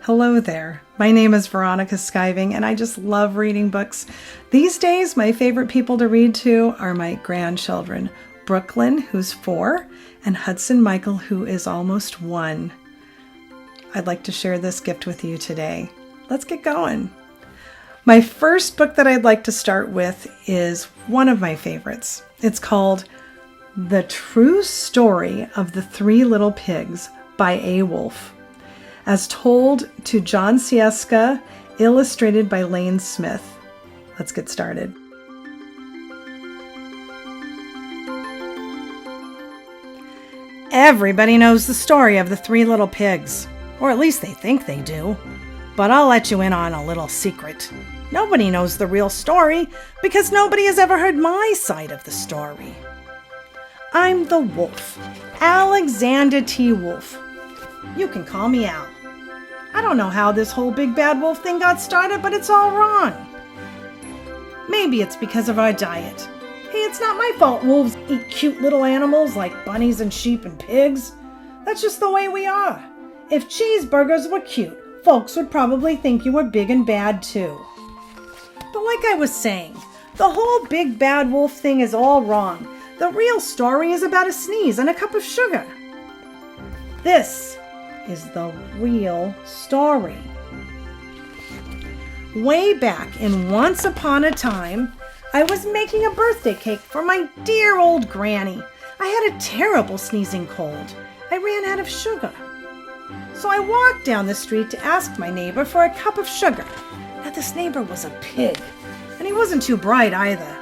Hello there. My name is Veronica Scheyving, and I just love reading books. These days, my favorite people to read to are my grandchildren, Brooklyn, who's 4, and Hudson Michael, who is almost 1. I'd like to share this gift with you today. Let's get going. My first book that I'd like to start with is one of my favorites. It's called The True Story of the Three Little Pigs by A. Wolfe, as told to John Scieszka, illustrated by Lane Smith. Let's get started. Everybody knows the story of the Three Little Pigs, or at least they think they do. But I'll let you in on a little secret. Nobody knows the real story because nobody has ever heard my side of the story. I'm the wolf, Alexander T. Wolfe. You can call me Al. I don't know how this whole big bad wolf thing got started, but it's all wrong. Maybe it's because of our diet. Hey, it's not my fault wolves eat cute little animals like bunnies and sheep and pigs. That's just the way we are. If cheeseburgers were cute, folks would probably think you were big and bad too. But like I was saying, the whole big bad wolf thing is all wrong. The real story is about a sneeze and a cup of sugar. This is the real story. Way back in Once Upon a Time, I was making a birthday cake for my dear old granny. I had a terrible sneezing cold. I ran out of sugar. So I walked down the street to ask my neighbor for a cup of sugar. Now this neighbor was a pig, and he wasn't too bright either.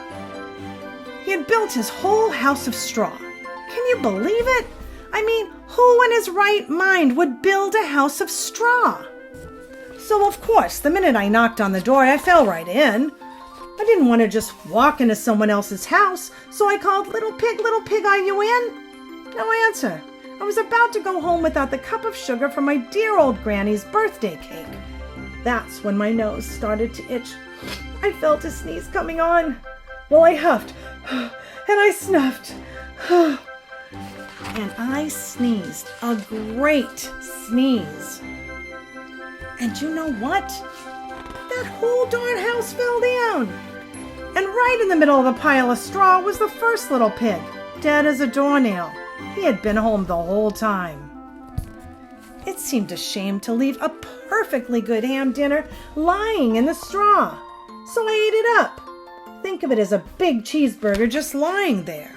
He had built his whole house of straw. Can you believe it? I mean, who in his right mind would build a house of straw? So of course, the minute I knocked on the door, I fell right in. I didn't want to just walk into someone else's house, so I called, little pig, are you in? No answer. I was about to go home without the cup of sugar for my dear old granny's birthday cake. That's when my nose started to itch. I felt a sneeze coming on. Well, I huffed, and I snuffed. And I sneezed, a great sneeze. And you know what? That whole darn house fell down. And right in the middle of a pile of straw was the first little pig, dead as a doornail. He had been home the whole time. It seemed a shame to leave a perfectly good ham dinner lying in the straw. So I ate it up. Think of it as a big cheeseburger just lying there.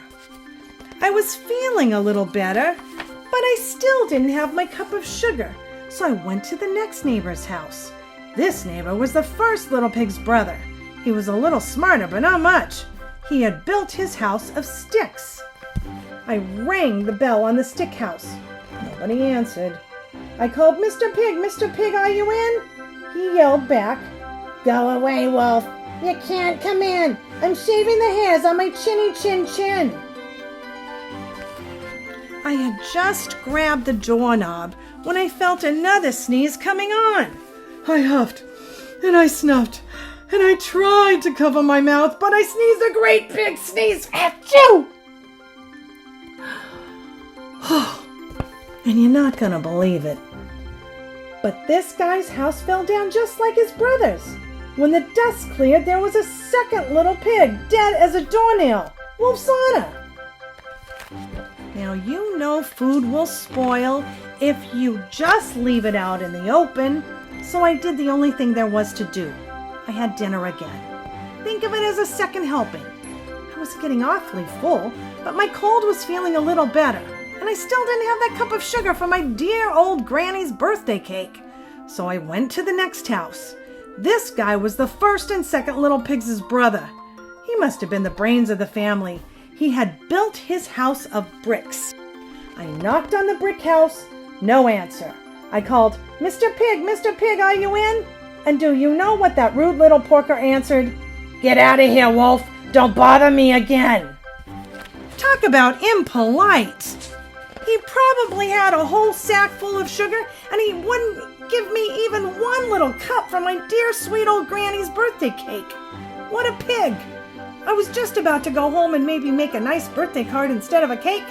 I was feeling a little better, but I still didn't have my cup of sugar, so I went to the next neighbor's house. This neighbor was the first little pig's brother. He was a little smarter, but not much. He had built his house of sticks. I rang the bell on the stick house. Nobody answered. I called, Mr. Pig, are you in? He yelled back, Go away, wolf. You can't come in. I'm shaving the hairs on my chinny chin. I had just grabbed the doorknob when I felt another sneeze coming on. I huffed, and I snuffed, and I tried to cover my mouth, but I sneezed a great big sneeze. Achoo! And you're not gonna believe it, but this guy's house fell down just like his brother's. When the dust cleared, there was a second little pig, dead as a doornail. Wolf's honor. Now you know food will spoil if you just leave it out in the open, so I did the only thing there was to do. I had dinner again. Think of it as a second helping. I was getting awfully full, but my cold was feeling a little better, and I still didn't have that cup of sugar for my dear old granny's birthday cake. So I went to the next house. This guy was the first and second little pigs' brother. He must have been the brains of the family. He had built his house of bricks. I knocked on the brick house. No answer. I called, Mr. Pig, are you in? And do you know what that rude little porker answered? Get out of here, wolf. Don't bother me again. Talk about impolite. He probably had a whole sack full of sugar, and he wouldn't give me even one little cup from my dear sweet old granny's birthday cake. What a pig. I was just about to go home and maybe make a nice birthday card instead of a cake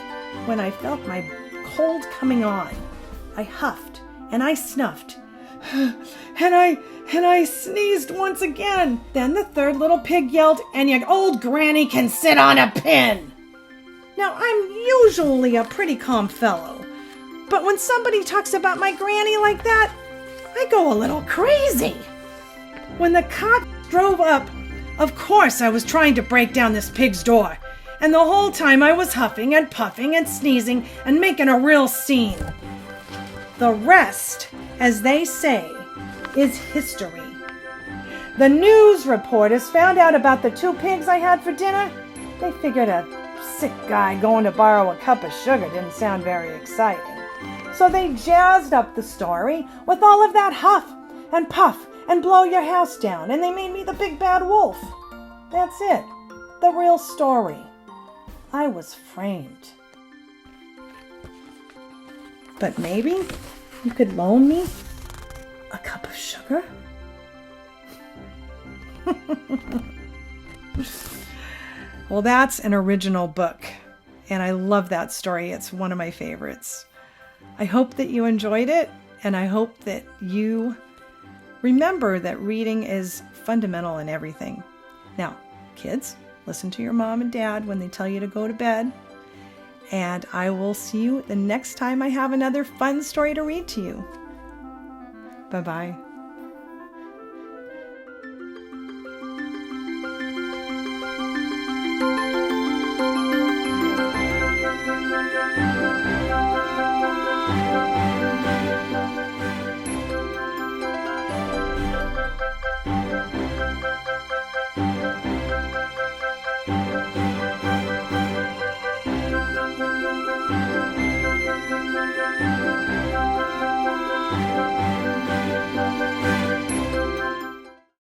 when I felt my cold coming on. I huffed and I snuffed and I sneezed once again. Then the third little pig yelled, "And your old granny can sit on a pin." Now, I'm usually a pretty calm fellow, but when somebody talks about my granny like that, I go a little crazy. When the cop drove up, of course I was trying to break down this pig's door, and the whole time I was huffing and puffing and sneezing and making a real scene. The rest, as they say, is history. The news reporters found out about the 2 pigs I had for dinner. They figured a sick guy going to borrow a cup of sugar didn't sound very exciting. So they jazzed up the story with all of that huff and puff and blow your house down, and they made me the big bad wolf. That's it. The real story. I was framed. But maybe you could loan me a cup of sugar? Well, that's an original book, and I love that story. It's one of my favorites. I hope that you enjoyed it, and I hope that you remember that reading is fundamental in everything. Now, kids, listen to your mom and dad when they tell you to go to bed, and I will see you the next time I have another fun story to read to you. Bye-bye.